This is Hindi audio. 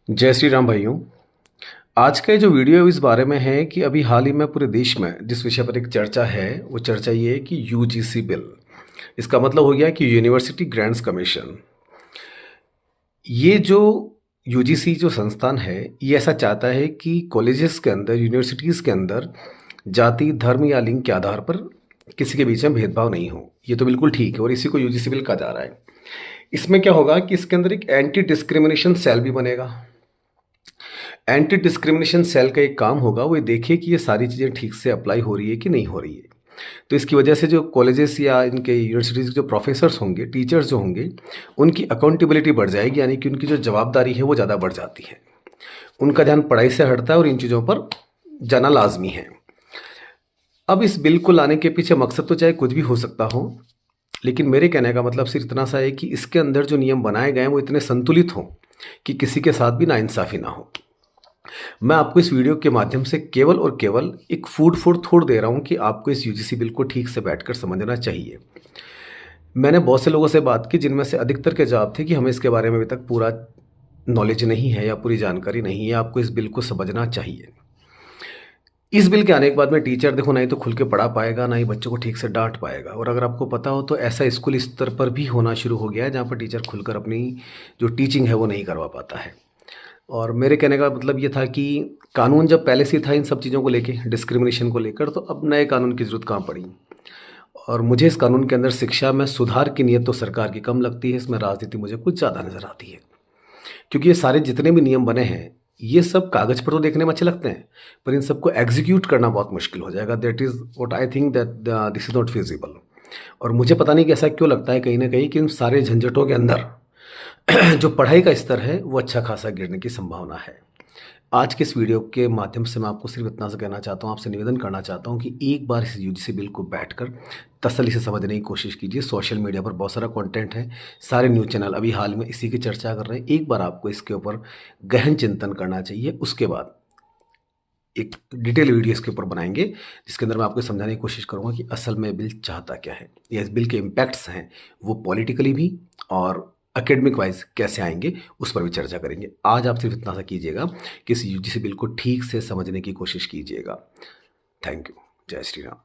जय श्री राम भाइयों। आज का ये जो वीडियो है इस बारे में है कि अभी हाल ही में पूरे देश में जिस विषय पर एक चर्चा है वो चर्चा ये है कि यूजीसी बिल। इसका मतलब हो गया कि यूनिवर्सिटी ग्रांट्स कमीशन। ये जो यूजीसी जो संस्थान है ये ऐसा चाहता है कि कॉलेजेस के अंदर यूनिवर्सिटीज़ के अंदर जाति धर्म या लिंग के आधार पर किसी के बीच में भेदभाव नहीं हो। ये तो बिल्कुल ठीक है और इसी को यूजीसी बिल कहा जा रहा है। इसमें क्या होगा कि इसके अंदर एक एंटी डिस्क्रिमिनेशन सेल भी बनेगा। एंटी डिस्क्रिमिनेशन सेल का एक काम होगा वो ये देखे कि ये सारी चीज़ें ठीक से अप्लाई हो रही है कि नहीं हो रही है। तो इसकी वजह से जो कॉलेजेस या इनके यूनिवर्सिटीज़ के जो प्रोफेसर्स होंगे, टीचर्स जो होंगे, उनकी अकाउंटेबिलिटी बढ़ जाएगी, यानी कि उनकी जो जवाबदारी है वो ज़्यादा बढ़ जाती है। उनका ध्यान पढ़ाई से हटता है और इन चीज़ों पर जाना लाजमी है। अब इस बिल को लाने के पीछे मकसद तो चाहे कुछ भी हो सकता हो, लेकिन मेरे कहने का मतलब सिर्फ इतना सा है कि इसके अंदर जो नियम बनाए गए हैं वो इतने संतुलित हों कि किसी के साथ भी नाइंसाफ़ी ना हो। मैं आपको इस वीडियो के माध्यम से केवल और केवल एक फूड फॉर थॉट दे रहा हूँ कि आपको इस यूजीसी बिल को ठीक से बैठकर समझना चाहिए। मैंने बहुत से लोगों से बात की जिनमें से अधिकतर के जवाब थे कि हमें इसके बारे में अभी तक पूरा नॉलेज नहीं है या पूरी जानकारी नहीं है, आपको इस बिल को समझना चाहिए। इस बिल के आने के बाद में टीचर देखो ना ही तो खुल के पढ़ा पाएगा, ना ही बच्चों को ठीक से डांट पाएगा। और अगर आपको पता हो तो ऐसा स्कूल स्तर पर भी होना शुरू हो गया है जहाँ पर टीचर खुलकर अपनी जो टीचिंग है वो नहीं करवा पाता है। और मेरे कहने का मतलब ये था कि कानून जब पहले से ही था इन सब चीज़ों को लेके, डिस्क्रिमिनेशन को लेकर, तो अब नए कानून की ज़रूरत कहाँ पड़ी। और मुझे इस कानून के अंदर शिक्षा में सुधार की नीयत तो सरकार की कम लगती है, इसमें राजनीति मुझे कुछ ज़्यादा नज़र आती है। क्योंकि ये सारे जितने भी नियम बने हैं ये सब कागज़ पर तो देखने में अच्छे लगते हैं, पर इन सबको एग्जीक्यूट करना बहुत मुश्किल हो जाएगा। That is what I think that this is not feasible. और मुझे पता नहीं कि ऐसा क्यों लगता है कहीं ना कहीं कि इन सारे झंझटों के अंदर जो पढ़ाई का स्तर है वो अच्छा खासा गिरने की संभावना है। आज के इस वीडियो के माध्यम से मैं आपको सिर्फ इतना सा कहना चाहता हूँ, आपसे निवेदन करना चाहता हूँ कि एक बार इस यूजीसी बिल को बैठकर तसल्ली से समझने की कोशिश कीजिए। सोशल मीडिया पर बहुत सारा कंटेंट है, सारे न्यूज़ चैनल अभी हाल में इसी की चर्चा कर रहे हैं। एक बार आपको इसके ऊपर गहन चिंतन करना चाहिए, उसके बाद एक डिटेल वीडियो इसके ऊपर बनाएंगे जिसके अंदर मैं आपको समझाने की कोशिश करूँगा कि असल में बिल चाहता क्या है या इस बिल के इम्पैक्ट्स हैं वो पॉलिटिकली भी और एकेडमिक वाइज कैसे आएंगे, उस पर भी चर्चा करेंगे। आज आप सिर्फ इतना सा कीजिएगा कि इस यूजीसी बिल को ठीक से समझने की कोशिश कीजिएगा। Thank you. जय श्री राम।